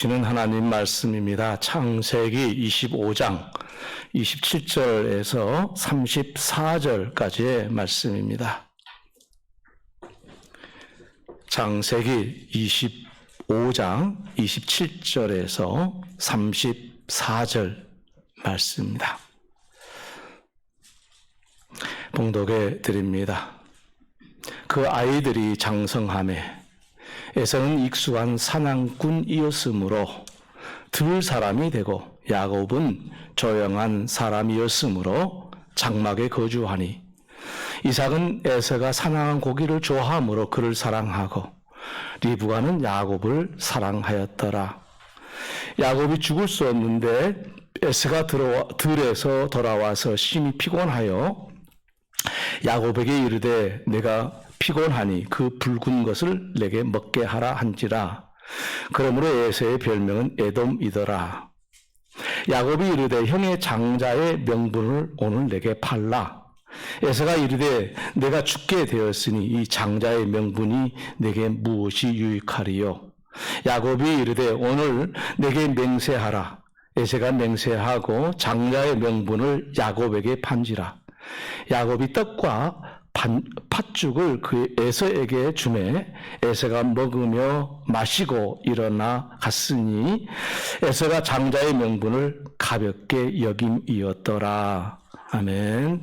주는 하나님 말씀입니다. 창세기 25장 27절에서 34절까지의 말씀입니다. 창세기 25장 27절에서 34절 말씀입니다. 봉독해 드립니다. 그 아이들이 장성하매 에서는 익숙한 사냥꾼이었으므로 들 사람이 되고 야곱은 조용한 사람이었으므로 장막에 거주하니 이삭은 에서가 사냥한 고기를 좋아하므로 그를 사랑하고 리브가는 야곱을 사랑하였더라. 야곱이 죽을 수 없는데 에서가 들에서 돌아와서 심히 피곤하여 야곱에게 이르되 내가 피곤하니 그 붉은 것을 내게 먹게 하라 한지라. 그러므로 에서의 별명은 에돔이더라. 야곱이 이르되 형의 장자의 명분을 오늘 내게 팔라. 에서가 이르되 내가 죽게 되었으니 이 장자의 명분이 내게 무엇이 유익하리요. 야곱이 이르되 오늘 내게 맹세하라. 에서가 맹세하고 장자의 명분을 야곱에게 판지라. 야곱이 떡과 팥죽을 그 에서에게 주매 에서가 먹으며 마시고 일어나 갔으니 에서가 장자의 명분을 가볍게 여김이었더라. 아멘.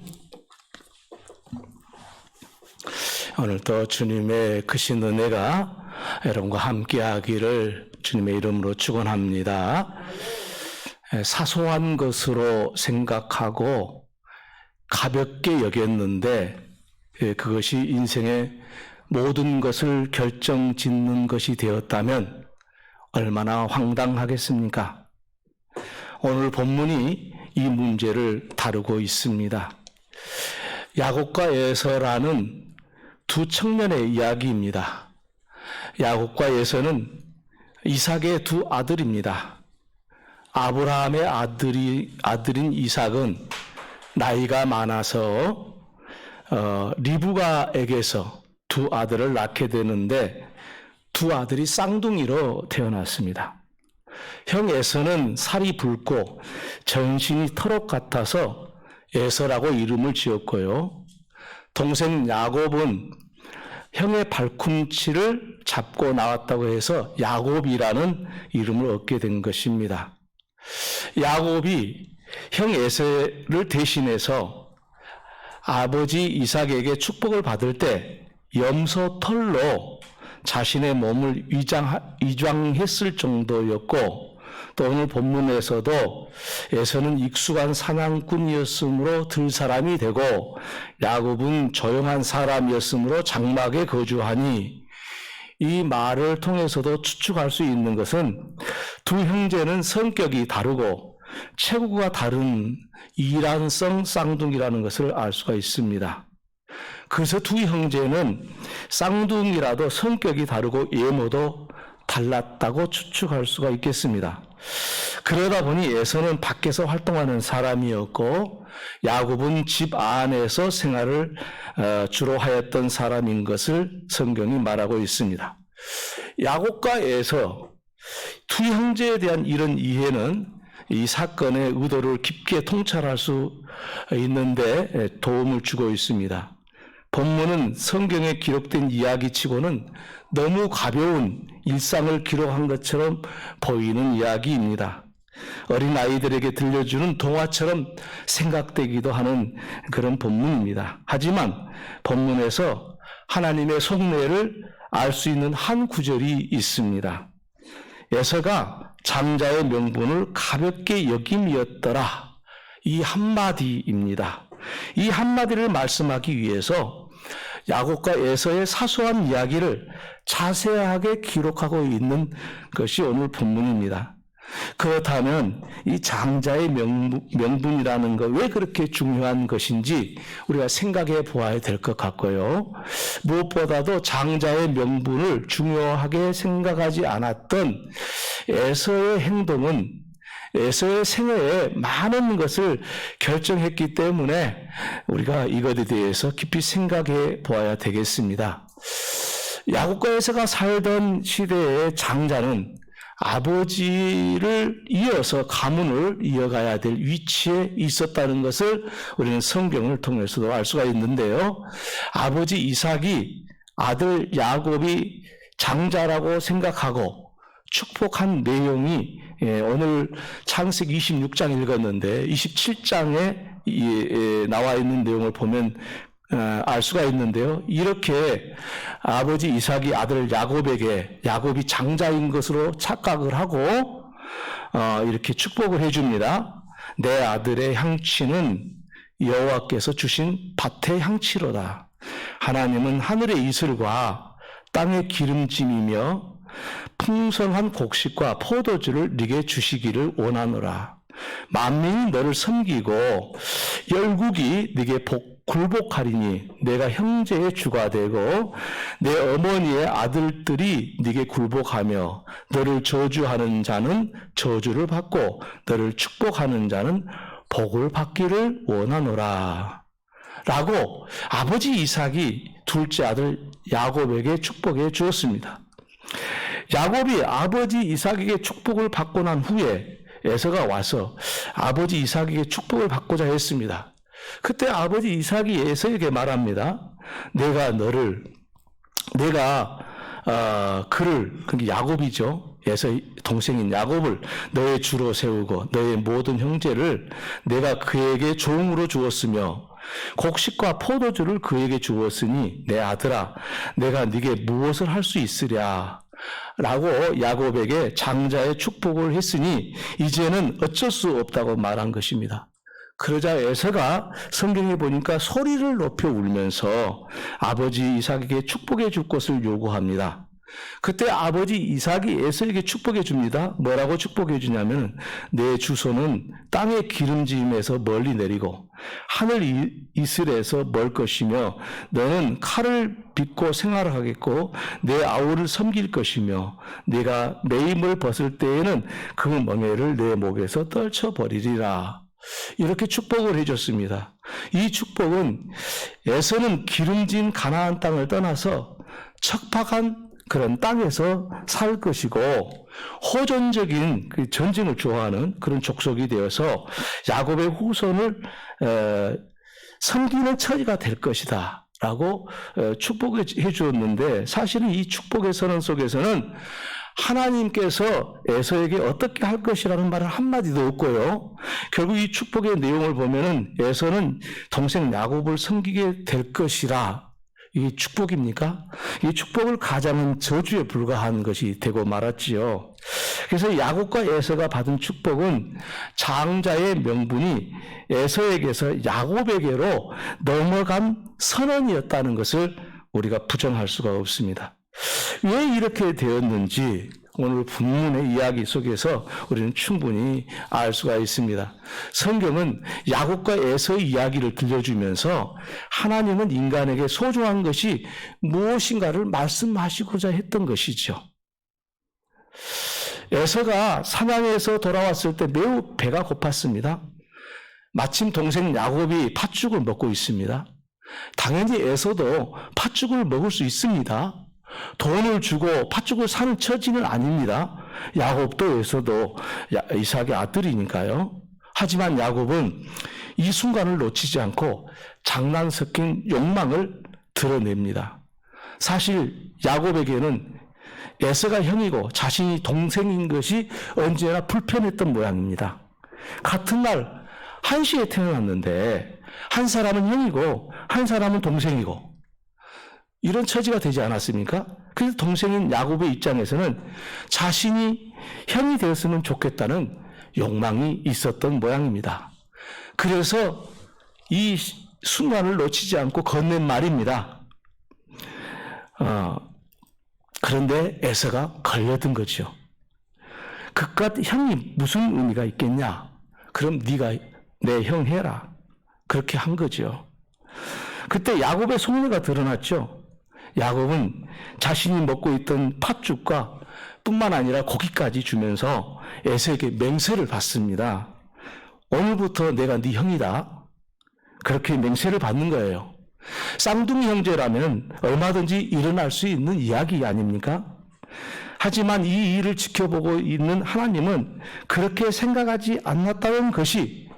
오늘도 주님의 크신 은혜가 여러분과 함께하기를 주님의 이름으로 축원합니다. 사소한 것으로 생각하고 가볍게 여겼는데 그것이 인생의 모든 것을 결정짓는 것이 되었다면 얼마나 황당하겠습니까? 오늘 본문이 이 문제를 다루고 있습니다. 야곱과 에서라는 두 청년의 이야기입니다. 야곱과 에서는 이삭의 두 아들입니다. 아브라함의 아들인 이삭은 나이가 많아서 리브가에게서 두 아들을 낳게 되는데 두 아들이 쌍둥이로 태어났습니다. 형 에서는 살이 붉고 전신이 털옷 같아서 에서라고 이름을 지었고요. 동생 야곱은 형의 발꿈치를 잡고 나왔다고 해서 야곱이라는 이름을 얻게 된 것입니다. 야곱이 형 에서를 대신해서 아버지 이삭에게 축복을 받을 때 염소 털로 자신의 몸을 위장했을 정도였고, 또 오늘 본문에서도 에서는 익숙한 사냥꾼이었으므로 들 사람이 되고 야곱은 조용한 사람이었으므로 장막에 거주하니, 이 말을 통해서도 추측할 수 있는 것은 두 형제는 성격이 다르고 체구가 다른 이란성 쌍둥이라는 것을 알 수가 있습니다. 그래서 두 형제는 쌍둥이라도 성격이 다르고 외모도 달랐다고 추측할 수가 있겠습니다. 그러다 보니 에서는 밖에서 활동하는 사람이었고 야곱은 집 안에서 생활을 주로 하였던 사람인 것을 성경이 말하고 있습니다. 야곱과 에서 두 형제에 대한 이런 이해는 이 사건의 의도를 깊게 통찰할 수 있는데 도움을 주고 있습니다. 본문은 성경에 기록된 이야기치고는 너무 가벼운 일상을 기록한 것처럼 보이는 이야기입니다. 어린 아이들에게 들려주는 동화처럼 생각되기도 하는 그런 본문입니다. 하지만 본문에서 하나님의 속내를 알 수 있는 한 구절이 있습니다. 에서가 장자의 명분을 가볍게 여김이었더라. 이 한마디입니다. 이 한마디를 말씀하기 위해서 야곱과 에서의 사소한 이야기를 자세하게 기록하고 있는 것이 오늘 본문입니다. 그렇다면 이 장자의 명분이라는 것 왜 그렇게 중요한 것인지 우리가 생각해 보아야 될 것 같고요. 무엇보다도 장자의 명분을 중요하게 생각하지 않았던 에서의 행동은 에서의 생애에 많은 것을 결정했기 때문에 우리가 이것에 대해서 깊이 생각해 보아야 되겠습니다. 야곱과 에서가 살던 시대의 장자는 아버지를 이어서 가문을 이어가야 될 위치에 있었다는 것을 우리는 성경을 통해서도 알 수가 있는데요. 아버지 이삭이 아들 야곱이 장자라고 생각하고 축복한 내용이 오늘 창세기 26장 읽었는데 27장에 나와 있는 내용을 보면 알 수가 있는데요. 이렇게 아버지 이삭이 아들 야곱에게 야곱이 장자인 것으로 착각을 하고 이렇게 축복을 해줍니다. 내 아들의 향취는 여호와께서 주신 밭의 향취로다. 하나님은 하늘의 이슬과 땅의 기름짐이며 풍성한 곡식과 포도주를 네게 주시기를 원하노라. 만민이 너를 섬기고 열국이 네게 굴복하리니 내가 형제의 주가 되고 내 어머니의 아들들이 네게 굴복하며 너를 저주하는 자는 저주를 받고 너를 축복하는 자는 복을 받기를 원하노라. 라고 아버지 이삭이 둘째 아들 야곱에게 축복해 주었습니다. 야곱이 아버지 이삭에게 축복을 받고 난 후에 에서가 와서 아버지 이삭에게 축복을 받고자 했습니다. 그때 아버지 이삭이 에서에게 말합니다. 그를, 그게 야곱이죠. 에서의 동생인 야곱을 너의 주로 세우고 너의 모든 형제를 내가 그에게 종으로 주었으며 곡식과 포도주를 그에게 주었으니 내 아들아 내가 네게 무엇을 할 수 있으랴 라고 야곱에게 장자의 축복을 했으니 이제는 어쩔 수 없다고 말한 것입니다. 그러자 에서가 성경에 보니까 소리를 높여 울면서 아버지 이삭에게 축복해 줄 것을 요구합니다. 그때 아버지 이삭이 에서에게 축복해 줍니다. 뭐라고 축복해 주냐면 내 주소는 땅의 기름짐에서 멀리 내리고 하늘 이슬에서 멀 것이며 너는 칼을 빚고 생활하겠고 내 아우를 섬길 것이며 네가 매임을 벗을 때에는 그 멍에를 내 목에서 떨쳐버리리라. 이렇게 축복을 해줬습니다. 이 축복은 에서는 기름진 가나안 땅을 떠나서 척박한 그런 땅에서 살 것이고 호전적인 그 전쟁을 좋아하는 그런 족속이 되어서 야곱의 후손을 섬기는 처지가 될 것이다 라고 축복해 주었는데 사실은 이 축복의 선언 속에서는 하나님께서 에서에게 어떻게 할 것이라는 말은 한마디도 없고요. 결국 이 축복의 내용을 보면은 에서는 동생 야곱을 섬기게 될 것이라. 이게 축복입니까? 이 축복을 가장한 저주에 불과한 것이 되고 말았지요. 그래서 야곱과 에서가 받은 축복은 장자의 명분이 에서에게서 야곱에게로 넘어간 선언이었다는 것을 우리가 부정할 수가 없습니다. 왜 이렇게 되었는지 오늘 본문의 이야기 속에서 우리는 충분히 알 수가 있습니다. 성경은 야곱과 에서의 이야기를 들려주면서 하나님은 인간에게 소중한 것이 무엇인가를 말씀하시고자 했던 것이죠. 에서가 사냥에서 돌아왔을 때 매우 배가 고팠습니다. 마침 동생 야곱이 팥죽을 먹고 있습니다. 당연히 에서도 팥죽을 먹을 수 있습니다. 돈을 주고 팥죽을 사는 처지는 아닙니다. 야곱도 에서도 이삭의 아들이니까요. 하지만 야곱은 이 순간을 놓치지 않고 장난 섞인 욕망을 드러냅니다. 사실 야곱에게는 에서가 형이고 자신이 동생인 것이 언제나 불편했던 모양입니다. 같은 날 1시에 태어났는데 한 사람은 형이고 한 사람은 동생이고 이런 처지가 되지 않았습니까? 그래서 동생인 야곱의 입장에서는 자신이 형이 되었으면 좋겠다는 욕망이 있었던 모양입니다. 그래서 이 순간을 놓치지 않고 건넨 말입니다. 그런데 에서가 걸려든 거죠. 그깟 형이 무슨 의미가 있겠냐? 그럼 네가 내 형 해라. 그렇게 한 거죠. 그때 야곱의 속내가 드러났죠. 야곱은 자신이 먹고 있던 팥죽과 뿐만 아니라 고기까지 주면서 에서에게 맹세를 받습니다. 오늘부터 내가 네 형이다. 그렇게 맹세를 받는 거예요. 쌍둥이 형제라면 얼마든지 일어날 수 있는 이야기 아닙니까? 하지만 이 일을 지켜보고 있는 하나님은 그렇게 생각하지 않았다는 것이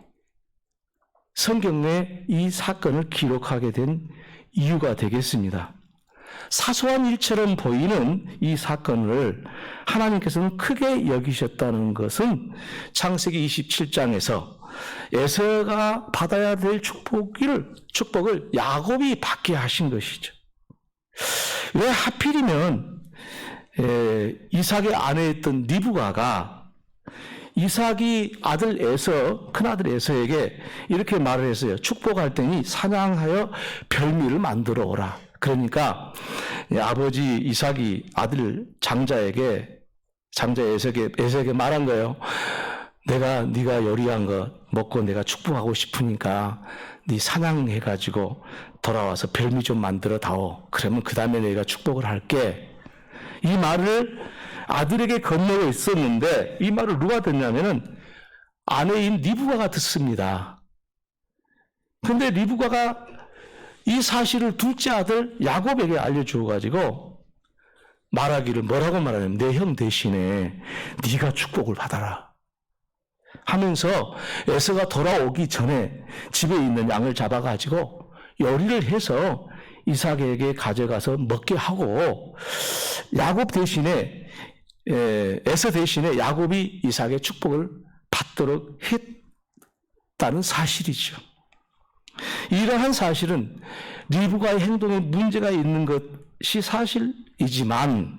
성경에 이 사건을 기록하게 된 이유가 되겠습니다. 사소한 일처럼 보이는 이 사건을 하나님께서는 크게 여기셨다는 것은 창세기 27장에서 에서가 받아야 될 축복을 야곱이 받게 하신 것이죠. 왜 하필이면 이삭의 아내였던 리브가가 이삭이 아들 에서, 큰아들 에서에게 이렇게 말을 했어요. 축복할 때니 사냥하여 별미를 만들어 오라. 그러니까 아버지 이삭이 아들 장자 에서에게 말한 거예요. 네가 요리한 거 먹고 내가 축복하고 싶으니까 네 사냥해가지고 돌아와서 별미 좀 만들어 다오. 그러면 그 다음에 내가 축복을 할게. 이 말을 아들에게 건네고 있었는데 이 말을 누가 듣냐면은 아내인 리브가가 듣습니다. 근데 리브가가 이 사실을 둘째 아들 야곱에게 알려주어가지고 말하기를 뭐라고 말하냐면 내 형 대신에 네가 축복을 받아라 하면서 에서가 돌아오기 전에 집에 있는 양을 잡아가지고 요리를 해서 이삭에게 가져가서 먹게 하고 야곱 대신에 에서 대신에 야곱이 이삭의 축복을 받도록 했다는 사실이죠. 이러한 사실은 리브가의 행동에 문제가 있는 것이 사실이지만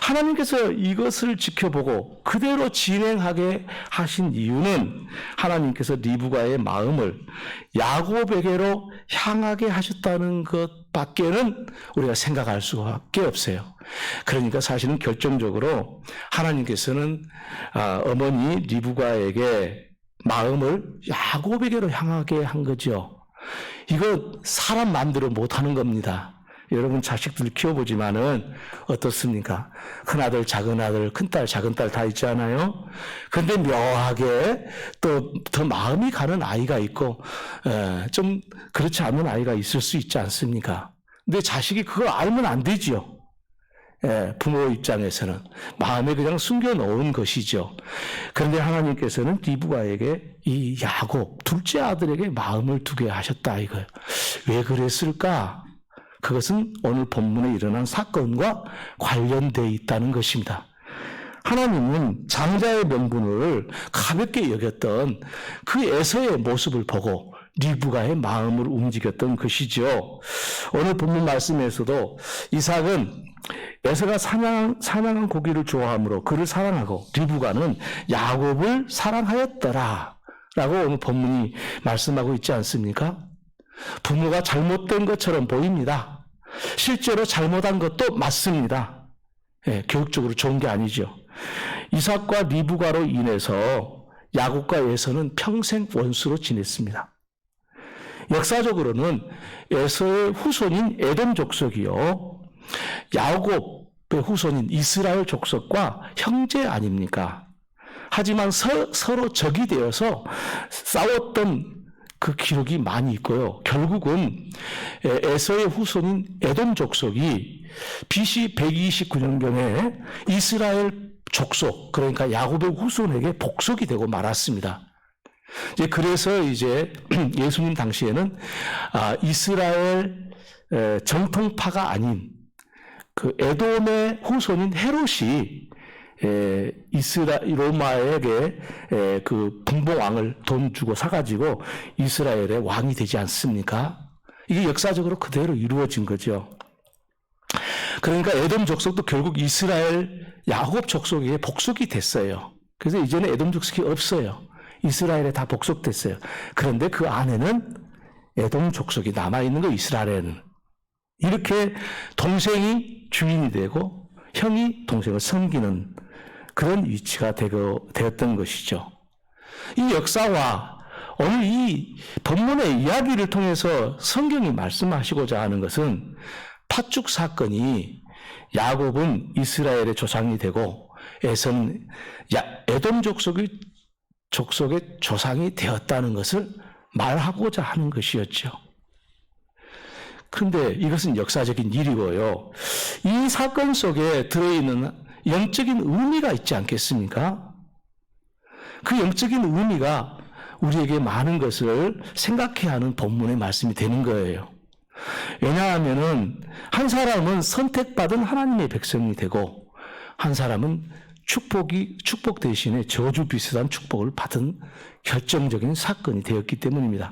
하나님께서 이것을 지켜보고 그대로 진행하게 하신 이유는 하나님께서 리브가의 마음을 야곱에게로 향하게 하셨다는 것밖에는 우리가 생각할 수밖에 없어요. 그러니까 사실은 결정적으로 하나님께서는 어머니 리브가에게 마음을 야곱에게로 향하게 한 거죠. 이거 사람 마음대로 못하는 겁니다. 여러분 자식들 키워보지만은 어떻습니까? 큰아들, 작은아들, 큰딸, 작은딸 다 있지 않아요? 근데 묘하게 또 더 마음이 가는 아이가 있고 좀 그렇지 않은 아이가 있을 수 있지 않습니까? 근데 자식이 그걸 알면 안 되지요. 부모 입장에서는 마음에 그냥 숨겨놓은 것이죠. 그런데 하나님께서는 리브가에게 이 야곱 둘째 아들에게 마음을 두게 하셨다 이거예요. 왜 그랬을까? 그것은 오늘 본문에 일어난 사건과 관련되어 있다는 것입니다. 하나님은 장자의 명분을 가볍게 여겼던 그 에서의 모습을 보고 리브가의 마음을 움직였던 것이죠. 오늘 본문 말씀에서도 이삭은 에서가 사냥한 고기를 좋아하므로 그를 사랑하고 리브가는 야곱을 사랑하였더라 라고 오늘 본문이 말씀하고 있지 않습니까? 부모가 잘못된 것처럼 보입니다. 실제로 잘못한 것도 맞습니다. 교육적으로 좋은 게 아니죠. 이삭과 리브가로 인해서 야곱과 에서는 평생 원수로 지냈습니다. 역사적으로는 에서의 후손인 에돔 족속이요, 야곱의 후손인 이스라엘 족속과 형제 아닙니까? 하지만 서로 적이 되어서 싸웠던 그 기록이 많이 있고요. 결국은 에서의 후손인 에돔 족속이 BC 129년경에 이스라엘 족속, 그러니까 야곱의 후손에게 복속이 되고 말았습니다. 그래서 이제 예수님 당시에는 이스라엘 정통파가 아닌 그 에돔의 후손인 헤롯이 로마에게 그 분봉왕을 돈 주고 사가지고 이스라엘의 왕이 되지 않습니까? 이게 역사적으로 그대로 이루어진 거죠. 그러니까 에돔 족속도 결국 이스라엘 야곱 족속에 복속이 됐어요. 그래서 이제는 에돔 족속이 없어요. 이스라엘에 다 복속됐어요. 그런데 그 안에는 에돔 족속이 남아있는 거, 이스라엘에는. 이렇게 동생이 주인이 되고 형이 동생을 섬기는 그런 위치가 되었던 것이죠. 이 역사와 오늘 이 본문의 이야기를 통해서 성경이 말씀하시고자 하는 것은 팥죽 사건이 야곱은 이스라엘의 조상이 되고 에서는 에돔 족속의 조상이 되었다는 것을 말하고자 하는 것이었죠. 그런데 이것은 역사적인 일이고요. 이 사건 속에 들어있는 영적인 의미가 있지 않겠습니까? 그 영적인 의미가 우리에게 많은 것을 생각해야 하는 본문의 말씀이 되는 거예요. 왜냐하면은 한 사람은 선택받은 하나님의 백성이 되고 한 사람은 축복 대신에 저주 비슷한 축복을 받은 결정적인 사건이 되었기 때문입니다.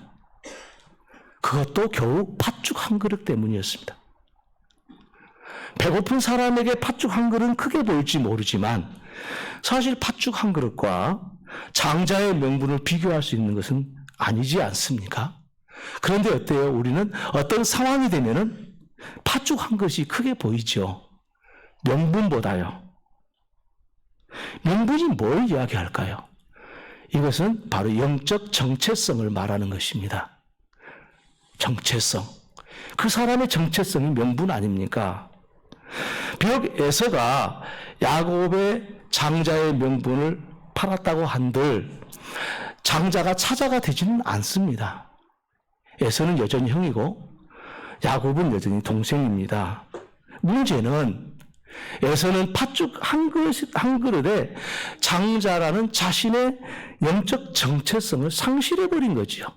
그것도 겨우 팥죽 한 그릇 때문이었습니다. 배고픈 사람에게 팥죽 한 그릇은 크게 보일지 모르지만 사실 팥죽 한 그릇과 장자의 명분을 비교할 수 있는 것은 아니지 않습니까? 그런데 어때요? 우리는 어떤 상황이 되면은 팥죽 한 그릇이 크게 보이죠. 명분보다요. 명분이 뭘 이야기할까요? 이것은 바로 영적 정체성을 말하는 것입니다. 정체성. 그 사람의 정체성이 명분 아닙니까? 비록 에서가 야곱의 장자의 명분을 팔았다고 한들 장자가 차자가 되지는 않습니다. 에서는 여전히 형이고 야곱은 여전히 동생입니다. 문제는 에서는 팥죽 한 그릇에 장자라는 자신의 영적 정체성을 상실해버린 거지요.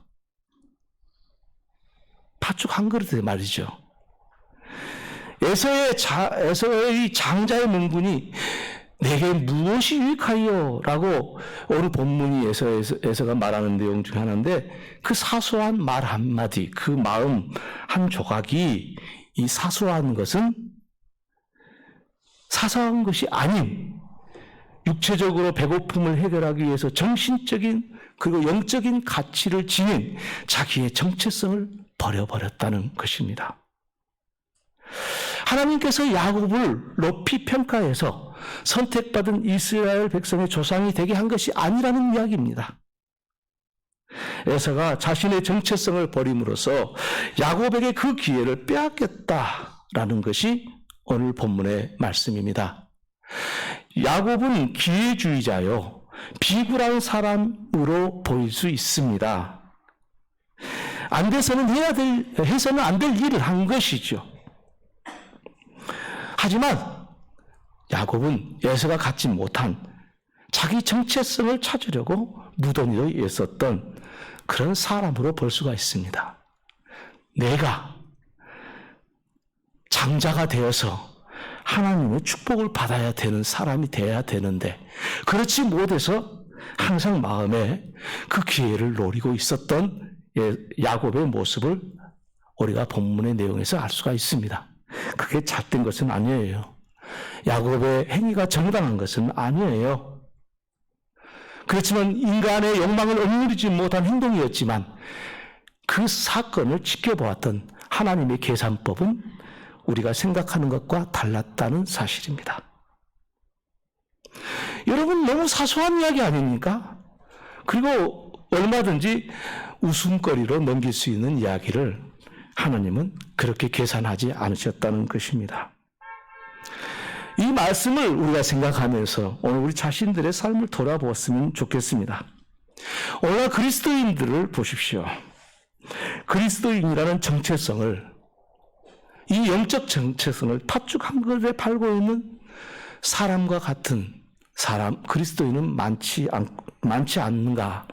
팥죽 한 그릇에 말이죠. 에서의 장자의 명분이 내게 무엇이 유익하여? 라고 오늘 본문이 에서가 말하는 내용 중에 하나인데 그 사소한 말 한마디, 그 마음 한 조각이 이 사소한 것은 사소한 것이 아닌 육체적으로 배고픔을 해결하기 위해서 정신적인 그리고 영적인 가치를 지닌 자기의 정체성을 버려버렸다는 것입니다. 하나님께서 야곱을 높이 평가해서 선택받은 이스라엘 백성의 조상이 되게 한 것이 아니라는 이야기입니다. 에서가 자신의 정체성을 버림으로써 야곱에게 그 기회를 빼앗겼다라는 것이 오늘 본문의 말씀입니다. 야곱은 기회주의자요, 비굴한 사람으로 보일 수 있습니다. 안 돼서는 해서는 안 될 일을 한 것이죠. 하지만 야곱은 에서가 갖지 못한 자기 정체성을 찾으려고 무던히도 애썼던 그런 사람으로 볼 수가 있습니다. 내가 장자가 되어서 하나님의 축복을 받아야 되는 사람이 되어야 되는데 그렇지 못해서 항상 마음에 그 기회를 노리고 있었던 야곱의 모습을 우리가 본문의 내용에서 알 수가 있습니다. 그게 잘된 것은 아니에요. 야곱의 행위가 정당한 것은 아니에요. 그렇지만 인간의 욕망을 억누르지 못한 행동이었지만 그 사건을 지켜보았던 하나님의 계산법은 우리가 생각하는 것과 달랐다는 사실입니다. 여러분, 너무 사소한 이야기 아닙니까? 그리고 얼마든지 웃음거리로 넘길 수 있는 이야기를 하나님은 그렇게 계산하지 않으셨다는 것입니다. 이 말씀을 우리가 생각하면서 오늘 우리 자신들의 삶을 돌아보았으면 좋겠습니다. 오늘 그리스도인들을 보십시오. 그리스도인이라는 정체성을, 이 영적 정체성을 팥죽 한 그릇에 팔고 있는 사람과 같은 사람, 그리스도인은 많지 않는가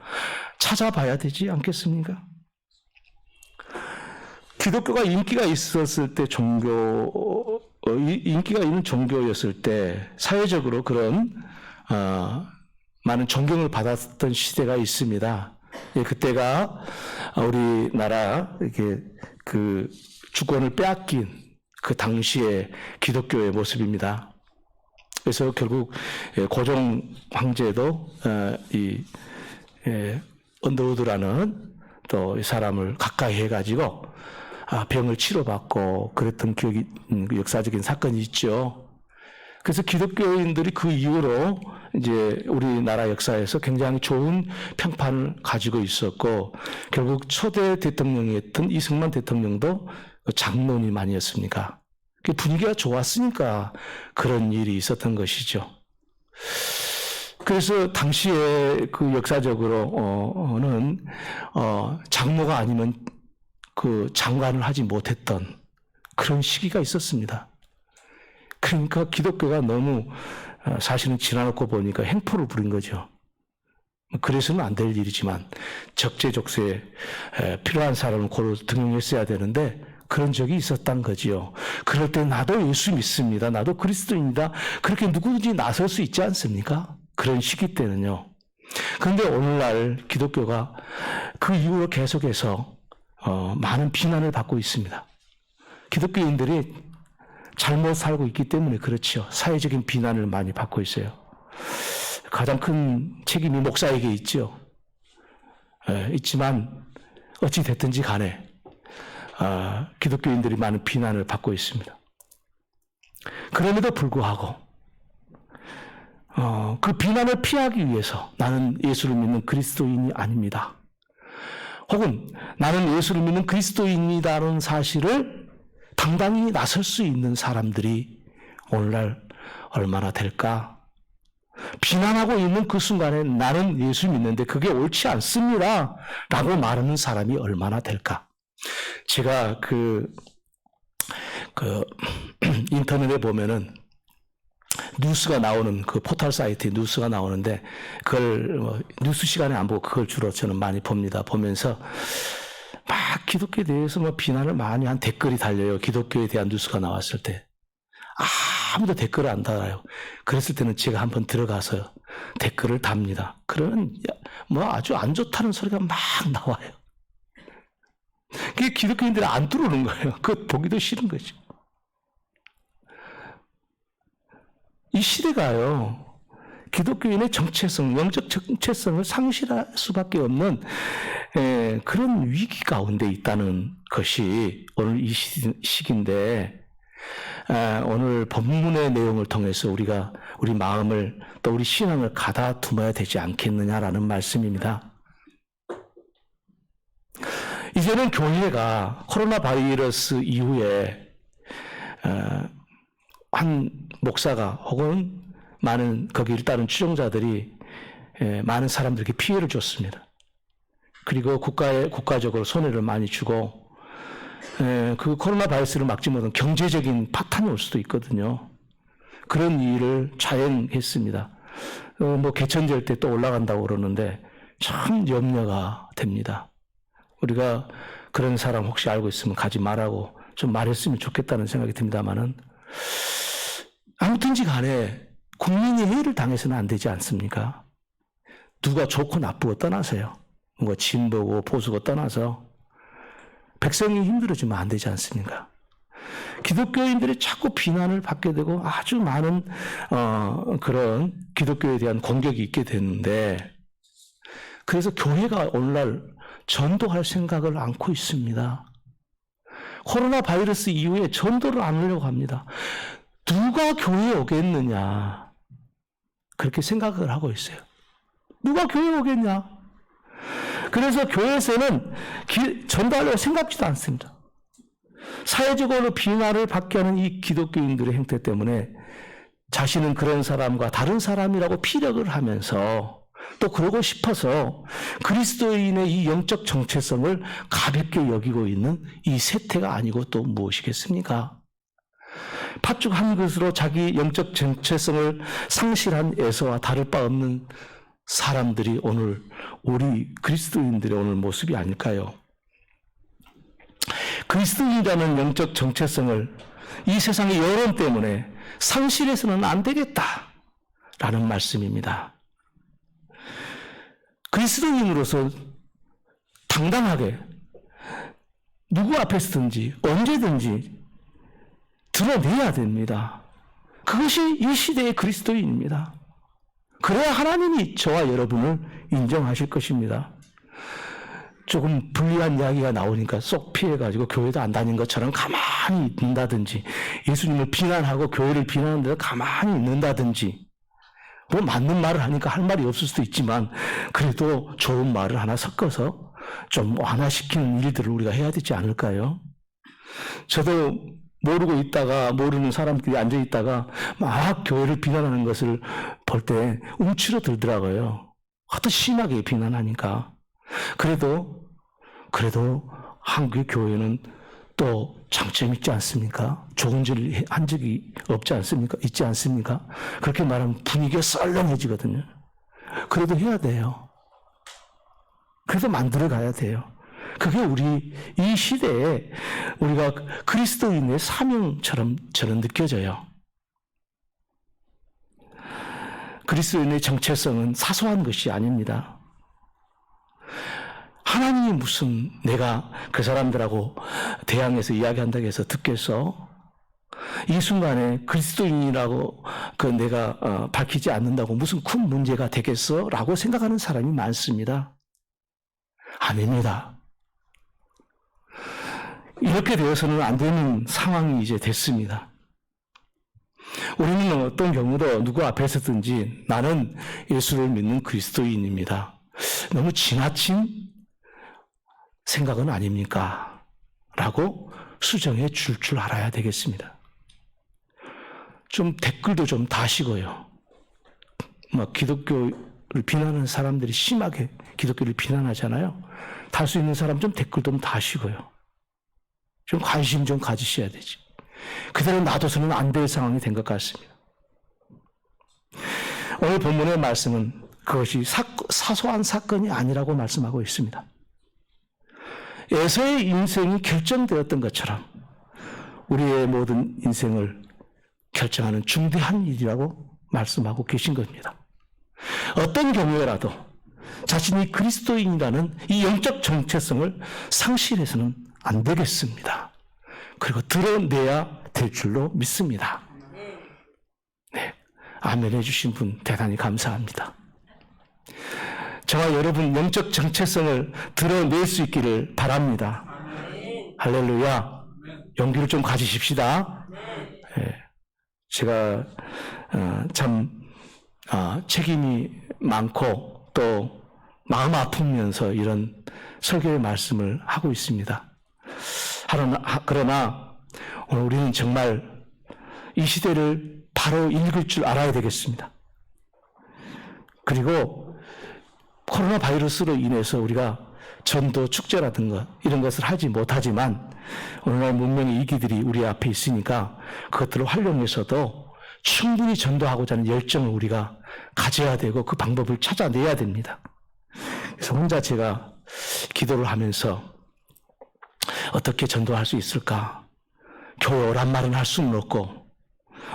찾아봐야 되지 않겠습니까? 기독교가 인기가 있었을 때 인기가 있는 종교였을 때 사회적으로 그런 많은 존경을 받았던 시대가 있습니다. 그때가 우리나라 이렇게 그 주권을 빼앗긴 그 당시의 기독교의 모습입니다. 그래서 결국 고종 황제도 이 언더우드라는 또 이 사람을 가까이 해가지고 병을 치료받고 그랬던 기억이, 역사적인 사건이 있죠. 그래서 기독교인들이 그 이후로 이제 우리나라 역사에서 굉장히 좋은 평판을 가지고 있었고, 결국 초대 대통령이었던 이승만 대통령도 장로님 아니었습니까? 분위기가 좋았으니까 그런 일이 있었던 것이죠. 그래서 당시에 그 역사적으로는 장로가 아니면 그 장관을 하지 못했던 그런 시기가 있었습니다. 그러니까 기독교가 너무 사실은 지나놓고 보니까 행포를 부린 거죠. 그래서는 안 될 일이지만 적재적소에 필요한 사람을 고루 등용했어야 되는데 그런 적이 있었단 거지요. 그럴 때 나도 예수 믿습니다. 나도 그리스도입니다. 그렇게 누구든지 나설 수 있지 않습니까? 그런 시기 때는요. 그런데 오늘날 기독교가 그 이후로 계속해서 많은 비난을 받고 있습니다. 기독교인들이 잘못 살고 있기 때문에 그렇죠. 사회적인 비난을 많이 받고 있어요. 가장 큰 책임이 목사에게 있죠. 있지만 어찌 됐든지 간에 기독교인들이 많은 비난을 받고 있습니다. 그럼에도 불구하고 그 비난을 피하기 위해서 나는 예수를 믿는 그리스도인이 아닙니다. 혹은 나는 예수를 믿는 그리스도인이라는 사실을 당당히 나설 수 있는 사람들이 오늘날 얼마나 될까? 비난하고 있는 그 순간에 나는 예수 믿는데 그게 옳지 않습니다 라고 말하는 사람이 얼마나 될까? 제가 인터넷에 보면은 뉴스가 나오는 그 포털 사이트에 뉴스가 나오는데 그걸 뉴스 시간에 안 보고 그걸 주로 저는 많이 봅니다. 보면서 막 기독교에 대해서 비난을 많이 한 댓글이 달려요. 기독교에 대한 뉴스가 나왔을 때. 아무도 댓글을 안 달아요. 그랬을 때는 제가 한번 들어가서 댓글을 답니다. 그러면 아주 안 좋다는 소리가 막 나와요. 그게 기독교인들이 안 들어오는 거예요. 그거 보기도 싫은 거죠. 이 시대가요, 기독교인의 정체성, 영적 정체성을 상실할 수밖에 없는 그런 위기 가운데 있다는 것이 오늘 이 시기인데, 오늘 본문의 내용을 통해서 우리가 우리 마음을 또 우리 신앙을 가다듬어야 되지 않겠느냐라는 말씀입니다. 이제는 교회가 코로나 바이러스 이후에 한 목사가 혹은 많은 거기를 따른 추종자들이 많은 사람들에게 피해를 줬습니다. 그리고 국가적으로 손해를 많이 주고 그 코로나 바이러스를 막지 못한 경제적인 파탄이 올 수도 있거든요. 그런 일을 자행했습니다. 개천절 때 또 올라간다고 그러는데 참 염려가 됩니다. 우리가 그런 사람 혹시 알고 있으면 가지 말라고 좀 말했으면 좋겠다는 생각이 듭니다만은 아무튼지 간에 국민이 해를 당해서는 안 되지 않습니까? 누가 좋고 나쁘고 떠나서요. 진보고 보수고 떠나서 백성이 힘들어지면 안 되지 않습니까? 기독교인들이 자꾸 비난을 받게 되고 아주 많은 그런 기독교에 대한 공격이 있게 되는데 그래서 교회가 오늘날 전도할 생각을 않고 있습니다. 코로나 바이러스 이후에 전도를 안 하려고 합니다. 누가 교회에 오겠느냐 그렇게 생각을 하고 있어요. 누가 교회에 오겠냐? 그래서 교회에서는 전도하려고 생각지도 않습니다. 사회적으로 비난을 받게 하는 이 기독교인들의 행태 때문에 자신은 그런 사람과 다른 사람이라고 피력을 하면서 또 그러고 싶어서 그리스도인의 이 영적 정체성을 가볍게 여기고 있는 이 세태가 아니고 또 무엇이겠습니까? 팥죽 한 그릇으로 자기 영적 정체성을 상실한 에서와 다를 바 없는 사람들이 오늘 우리 그리스도인들의 오늘 모습이 아닐까요? 그리스도인이라는 영적 정체성을 이 세상의 여론 때문에 상실해서는 안 되겠다라는 말씀입니다. 그리스도인으로서 당당하게 누구 앞에서든지 언제든지 드러내야 됩니다. 그것이 이 시대의 그리스도인입니다. 그래야 하나님이 저와 여러분을 인정하실 것입니다. 조금 불리한 이야기가 나오니까 쏙 피해가지고 교회도 안 다닌 것처럼 가만히 있는다든지 예수님을 비난하고 교회를 비난하는 데서 가만히 있는다든지 맞는 말을 하니까 할 말이 없을 수도 있지만 그래도 좋은 말을 하나 섞어서 좀 완화시키는 일들을 우리가 해야 되지 않을까요? 저도 모르고 있다가 모르는 사람들이 앉아있다가 막 교회를 비난하는 것을 볼 때 움츠러들더라고요. 하도 심하게 비난하니까. 그래도 한국의 교회는 또 장점이 있지 않습니까? 좋은 짓을 한 적이 없지 않습니까? 있지 않습니까? 그렇게 말하면 분위기가 썰렁해지거든요. 그래도 해야 돼요. 그래도 만들어 가야 돼요. 그게 우리 이 시대에 우리가 그리스도인의 사명처럼 저는 느껴져요. 그리스도인의 정체성은 사소한 것이 아닙니다. 하나님이 무슨 내가 그 사람들하고 대항해서 이야기한다고 해서 듣겠어? 이 순간에 그리스도인이라고 내가 밝히지 않는다고 무슨 큰 문제가 되겠어? 라고 생각하는 사람이 많습니다. 아닙니다. 이렇게 되어서는 안 되는 상황이 이제 됐습니다. 우리는 어떤 경우도 누구 앞에서든지 나는 예수를 믿는 그리스도인입니다. 너무 지나친 생각은 아닙니까? 라고 수정해 줄 알아야 되겠습니다. 좀 댓글도 좀 다시고요. 기독교를 비난하는 사람들이 심하게 기독교를 비난하잖아요. 달 수 있는 사람 좀 댓글 좀 다시고요. 좀 관심 좀 가지셔야 되지. 그대로 놔둬서는 안 될 상황이 된 것 같습니다. 오늘 본문의 말씀은 그것이 사소한 사건이 아니라고 말씀하고 있습니다. 에서의 인생이 결정되었던 것처럼 우리의 모든 인생을 결정하는 중대한 일이라고 말씀하고 계신 겁니다. 어떤 경우에라도 자신이 그리스도인이라는 이 영적 정체성을 상실해서는 안 되겠습니다. 그리고 드러내야 될 줄로 믿습니다. 네, 아멘 해주신 분 대단히 감사합니다. 저와 여러분 영적 정체성을 드러낼 수 있기를 바랍니다. 할렐루야. 용기를 좀 가지십시다. 네, 제가 참 책임이 많고 또 마음 아프면서 이런 설교의 말씀을 하고 있습니다. 그러나 오늘 우리는 정말 이 시대를 바로 읽을 줄 알아야 되겠습니다. 그리고 코로나 바이러스로 인해서 우리가 전도 축제라든가 이런 것을 하지 못하지만 오늘날 문명의 이기들이 우리 앞에 있으니까 그것들을 활용해서도 충분히 전도하고자 하는 열정을 우리가 가져야 되고 그 방법을 찾아내야 됩니다. 그래서 혼자 제가 기도를 하면서 어떻게 전도할 수 있을까? 교회 오란 말은 할 수는 없고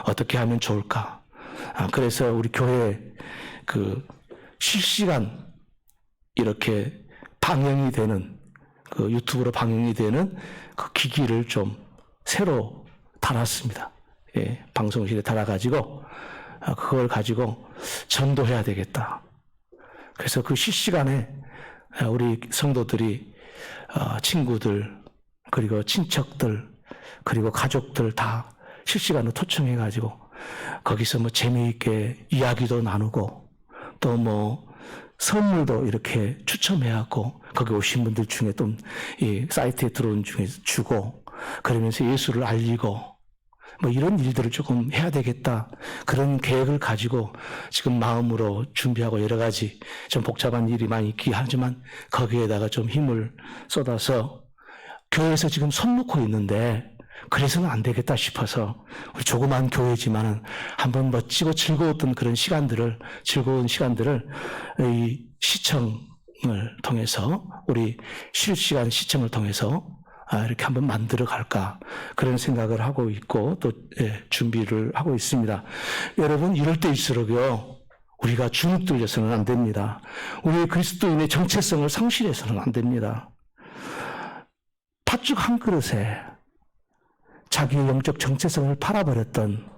어떻게 하면 좋을까? 그래서 우리 교회 실시간 이렇게 방영이 되는 유튜브로 방영이 되는 그 기기를 좀 새로 달았습니다. 예, 방송실에 달아가지고 그걸 가지고 전도해야 되겠다. 그래서 그 실시간에 우리 성도들이 친구들 그리고 친척들 그리고 가족들 다 실시간으로 초청해가지고 거기서 재미있게 이야기도 나누고 또 선물도 이렇게 추첨해갖고 거기 오신 분들 중에 또 이 사이트에 들어온 중에 주고 그러면서 예수를 알리고 이런 일들을 조금 해야 되겠다. 그런 계획을 가지고 지금 마음으로 준비하고 여러 가지 좀 복잡한 일이 많이 있긴 하지만 거기에다가 좀 힘을 쏟아서 교회에서 지금 손 놓고 있는데 그래서는 안 되겠다 싶어서 우리 조그만 교회지만은 한번 멋지고 즐거웠던 그런 즐거운 시간들을 이 시청을 통해서 우리 실시간 시청을 통해서 이렇게 한번 만들어 갈까 그런 생각을 하고 있고 또 준비를 하고 있습니다. 여러분 이럴 때일수록요 우리가 주눅 들려서는 안 됩니다. 우리의 그리스도인의 정체성을 상실해서는 안 됩니다. 팥죽 한 그릇에 자기의 영적 정체성을 팔아버렸던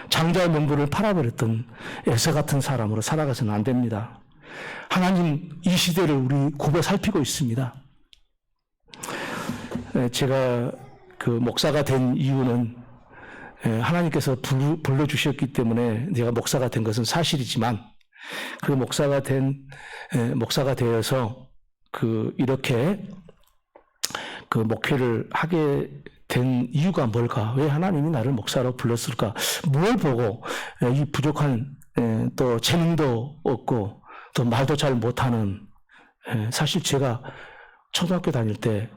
장자의 명분을 팔아버렸던 에서 같은 사람으로 살아가서는 안 됩니다. 하나님 이 시대를 우리 굽어 살피고 있습니다. 제가 목사가 된 이유는 하나님께서 불러주셨기 때문에 제가 목사가 된 것은 사실이지만 그 목사가 되어서 이렇게 목회를 하게 된 이유가 뭘까? 왜 하나님이 나를 목사로 불렀을까? 뭘 보고 이 부족한 또 재능도 없고 또 말도 잘 못하는 사실 제가 초등학교 다닐 때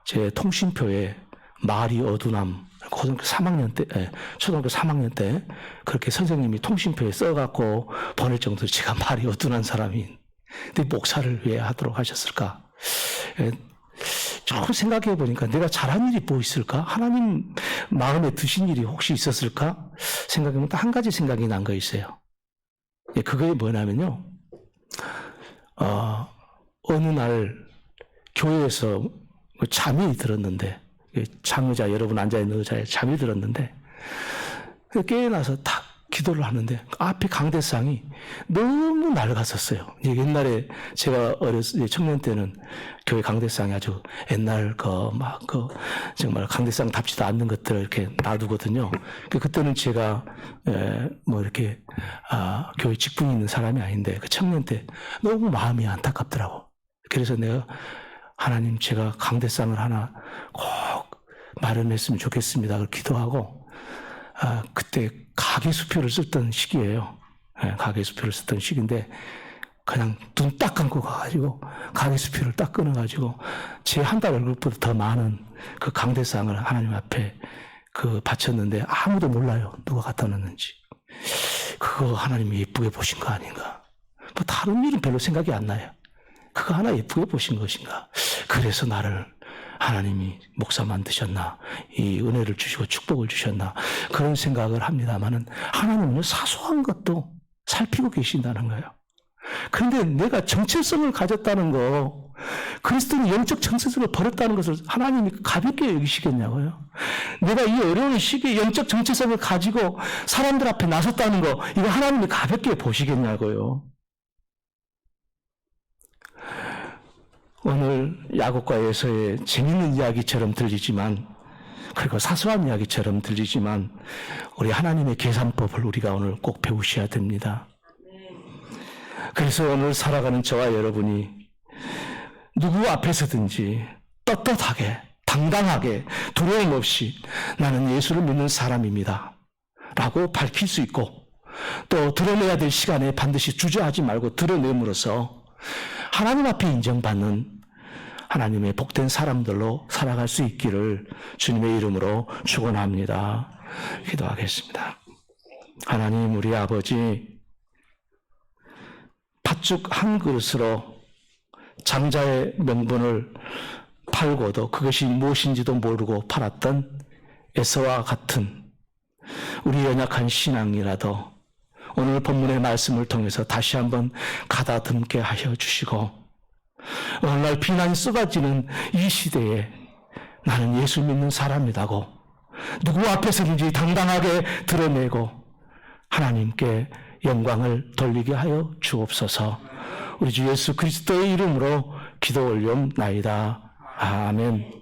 제 통신표에 말이 어두남, 고등학교 3학년 때, 초등학교 3학년 때 그렇게 선생님이 통신표에 써갖고 보낼 정도로 제가 말이 어둔한 사람인. 근데 목사를 왜 하도록 하셨을까? 조금 생각해 보니까 내가 잘한 일이 뭐 있을까? 하나님 마음에 드신 일이 혹시 있었을까? 생각해보면 딱 한 가지 생각이 난 거 있어요. 그게 뭐냐면요. 어느 날 교회에서 잠이 들었는데, 장의자, 여러분 앉아있는 의자에 잠이 들었는데, 깨어나서 딱 기도를 하는데, 앞에 강대상이 너무 낡았었어요. 옛날에 제가 청년 때는 교회 강대상이 아주 옛날 정말 강대상 답지도 않는 것들을 이렇게 놔두거든요. 그때는 제가, 이렇게, 교회 직분이 있는 사람이 아닌데, 그 청년 때 너무 마음이 안타깝더라고. 그래서 내가 하나님 제가 강대상을 하나 꼭 마련했으면 좋겠습니다. 그걸 기도하고, 그때 가계수표를 썼던 시기예요. 가계수표를 썼던 시기인데, 그냥 눈 딱 감고 가가지고, 가계수표를 딱 끊어가지고, 제 한 달 월급보다 더 많은 그 강대상을 하나님 앞에 바쳤는데, 아무도 몰라요. 누가 갖다 놨는지. 그거 하나님이 예쁘게 보신 거 아닌가. 뭐 다른 일은 별로 생각이 안 나요. 그거 하나 예쁘게 보신 것인가. 그래서 나를 하나님이 목사 만드셨나, 이 은혜를 주시고 축복을 주셨나, 그런 생각을 합니다만은 하나님은 사소한 것도 살피고 계신다는 거예요. 그런데 내가 정체성을 가졌다는 거, 그리스도는 영적 정체성을 버렸다는 것을 하나님이 가볍게 여기시겠냐고요. 내가 이 어려운 시기에 영적 정체성을 가지고 사람들 앞에 나섰다는 거, 이거 하나님이 가볍게 보시겠냐고요. 오늘 야곱과 에서의 재밌는 이야기처럼 들리지만, 그리고 사소한 이야기처럼 들리지만, 우리 하나님의 계산법을 우리가 오늘 꼭 배우셔야 됩니다. 그래서 오늘 살아가는 저와 여러분이 누구 앞에서든지 떳떳하게, 당당하게, 두려움 없이 나는 예수를 믿는 사람입니다 라고 밝힐 수 있고, 또 드러내야 될 시간에 반드시 주저하지 말고 드러냄으로써 하나님 앞에 인정받는 하나님의 복된 사람들로 살아갈 수 있기를 주님의 이름으로 축원합니다. 기도하겠습니다. 하나님, 우리 아버지, 팥죽 한 그릇으로 장자의 명분을 팔고도 그것이 무엇인지도 모르고 팔았던 에서와 같은 우리 연약한 신앙이라도 오늘 본문의 말씀을 통해서 다시 한번 가다듬게 하여 주시고, 오늘날 비난이 쏟아지는 이 시대에 나는 예수 믿는 사람이라고 누구 앞에서든지 당당하게 드러내고 하나님께 영광을 돌리게 하여 주옵소서. 우리 주 예수 그리스도의 이름으로 기도 올리옵나이다. 아멘.